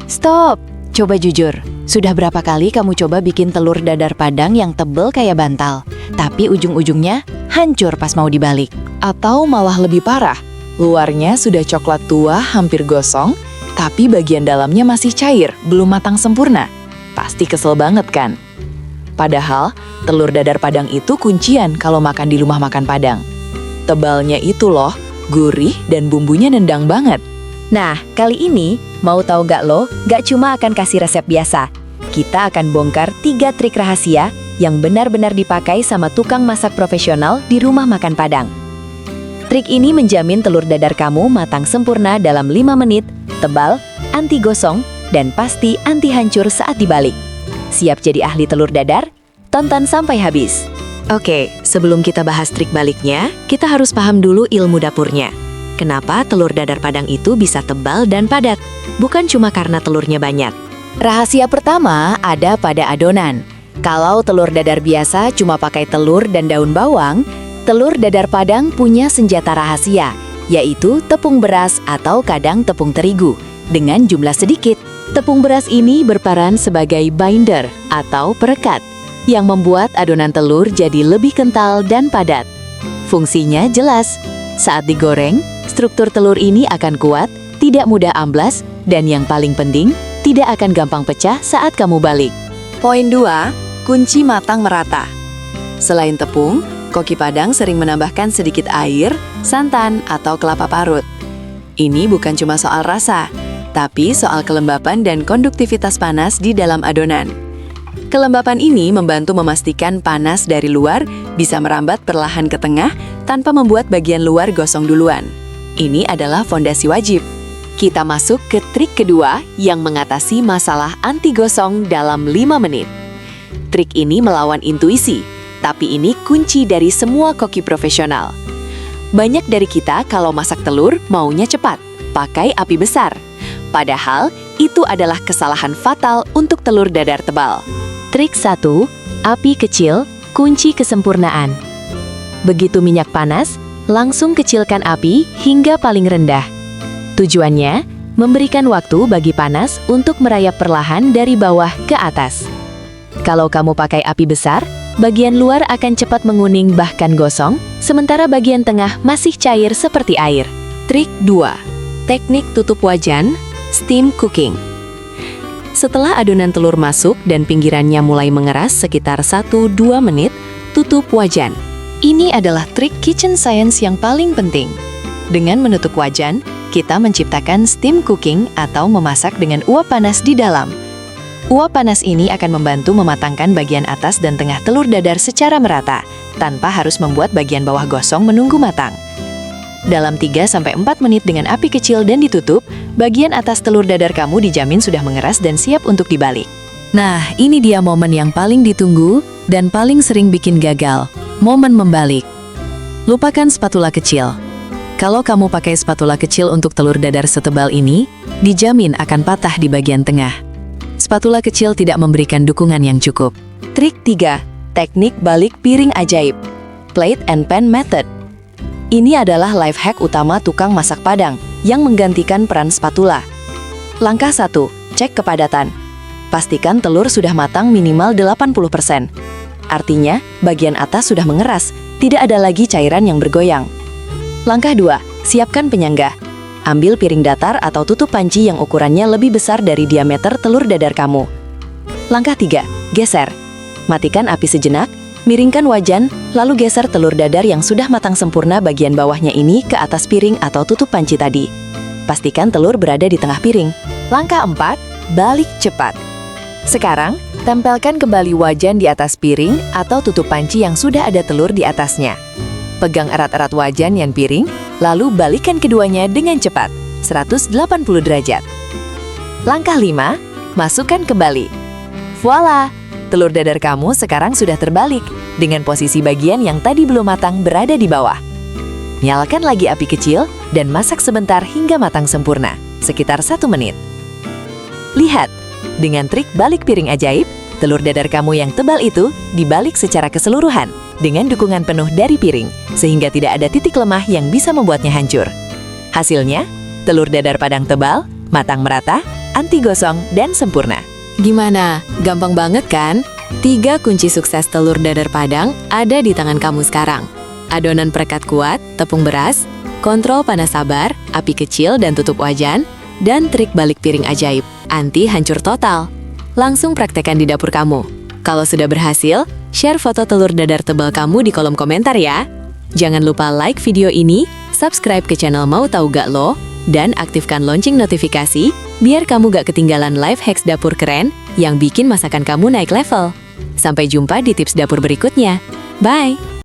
Stop! Coba jujur, sudah berapa kali kamu coba bikin telur dadar Padang yang tebel kayak bantal, tapi ujung-ujungnya hancur pas mau dibalik? Atau malah lebih parah, luarnya sudah coklat tua hampir gosong, tapi bagian dalamnya masih cair, belum matang sempurna. Pasti kesel banget kan? Padahal, telur dadar Padang itu kuncian kalau makan di rumah makan Padang. Tebalnya itu loh, gurih dan bumbunya nendang banget. Nah, kali ini, mau tahu gak lo, gak cuma akan kasih resep biasa. Kita akan bongkar 3 trik rahasia yang benar-benar dipakai sama tukang masak profesional di rumah makan Padang. Trik ini menjamin telur dadar kamu matang sempurna dalam 5 menit, tebal, anti gosong, dan pasti anti hancur saat dibalik. Siap jadi ahli telur dadar? Tonton sampai habis. Oke, sebelum kita bahas trik baliknya, kita harus paham dulu ilmu dapurnya. Kenapa telur dadar Padang itu bisa tebal dan padat? Bukan cuma karena telurnya banyak. Rahasia pertama ada pada adonan. Kalau telur dadar biasa cuma pakai telur dan daun bawang, telur dadar Padang punya senjata rahasia, yaitu tepung beras atau kadang tepung terigu. Dengan jumlah sedikit, tepung beras ini berperan sebagai binder atau perekat, yang membuat adonan telur jadi lebih kental dan padat. Fungsinya jelas. Saat digoreng, struktur telur ini akan kuat, tidak mudah amblas, dan yang paling penting, tidak akan gampang pecah saat kamu balik. Poin 2, kunci matang merata. Selain tepung, koki Padang sering menambahkan sedikit air, santan, atau kelapa parut. Ini bukan cuma soal rasa, tapi soal kelembapan dan konduktivitas panas di dalam adonan. Kelembapan ini membantu memastikan panas dari luar bisa merambat perlahan ke tengah tanpa membuat bagian luar gosong duluan. Ini adalah fondasi wajib. Kita masuk ke trik kedua yang mengatasi masalah anti gosong dalam 5 menit. Trik ini melawan intuisi, tapi ini kunci dari semua koki profesional. Banyak dari kita kalau masak telur maunya cepat, pakai api besar. Padahal itu adalah kesalahan fatal untuk telur dadar tebal. Trik 1, api kecil, kunci kesempurnaan. Begitu minyak panas, langsung kecilkan api hingga paling rendah. Tujuannya, memberikan waktu bagi panas untuk merayap perlahan dari bawah ke atas. Kalau kamu pakai api besar, bagian luar akan cepat menguning bahkan gosong, sementara bagian tengah masih cair seperti air. Trik 2, teknik tutup wajan, steam cooking. Setelah adonan telur masuk dan pinggirannya mulai mengeras sekitar 1-2 menit, tutup wajan. Ini adalah trik kitchen science yang paling penting. Dengan menutup wajan, kita menciptakan steam cooking atau memasak dengan uap panas di dalam. Uap panas ini akan membantu mematangkan bagian atas dan tengah telur dadar secara merata, tanpa harus membuat bagian bawah gosong menunggu matang. Dalam 3-4 menit dengan api kecil dan ditutup, bagian atas telur dadar kamu dijamin sudah mengeras dan siap untuk dibalik. Nah, ini dia momen yang paling ditunggu dan paling sering bikin gagal, momen membalik. Lupakan spatula kecil. Kalau kamu pakai spatula kecil untuk telur dadar setebal ini, dijamin akan patah di bagian tengah. Spatula kecil tidak memberikan dukungan yang cukup. Trik 3, teknik balik piring ajaib. Plate and pan method. Ini adalah life hack utama tukang masak Padang yang menggantikan peran spatula. Langkah 1, cek kepadatan. Pastikan telur sudah matang minimal 80%. Artinya, bagian atas sudah mengeras, tidak ada lagi cairan yang bergoyang. Langkah 2, siapkan penyangga. Ambil piring datar atau tutup panci yang ukurannya lebih besar dari diameter telur dadar kamu. Langkah 3, geser. Matikan api sejenak, miringkan wajan, lalu geser telur dadar yang sudah matang sempurna bagian bawahnya ini ke atas piring atau tutup panci tadi. Pastikan telur berada di tengah piring. Langkah 4, balik cepat. Sekarang, tempelkan kembali wajan di atas piring atau tutup panci yang sudah ada telur di atasnya. Pegang erat-erat wajan dan piring, lalu balikkan keduanya dengan cepat, 180 derajat. Langkah 5, masukkan kembali. Voila! Telur dadar kamu sekarang sudah terbalik, dengan posisi bagian yang tadi belum matang berada di bawah. Nyalakan lagi api kecil dan masak sebentar hingga matang sempurna, sekitar 1 menit. Lihat, dengan trik balik piring ajaib, telur dadar kamu yang tebal itu dibalik secara keseluruhan, dengan dukungan penuh dari piring, sehingga tidak ada titik lemah yang bisa membuatnya hancur. Hasilnya, telur dadar Padang tebal, matang merata, anti gosong dan sempurna. Gimana? Gampang banget kan? 3 kunci sukses telur dadar Padang ada di tangan kamu sekarang. Adonan perekat kuat, tepung beras, kontrol panas sabar, api kecil dan tutup wajan, dan trik balik piring ajaib, anti hancur total. Langsung praktekkan di dapur kamu. Kalau sudah berhasil, share foto telur dadar tebal kamu di kolom komentar ya. Jangan lupa like video ini, subscribe ke channel Mau Tahu Gak Lo, dan aktifkan lonceng notifikasi biar kamu gak ketinggalan live hacks dapur keren yang bikin masakan kamu naik level. Sampai jumpa di tips dapur berikutnya. Bye!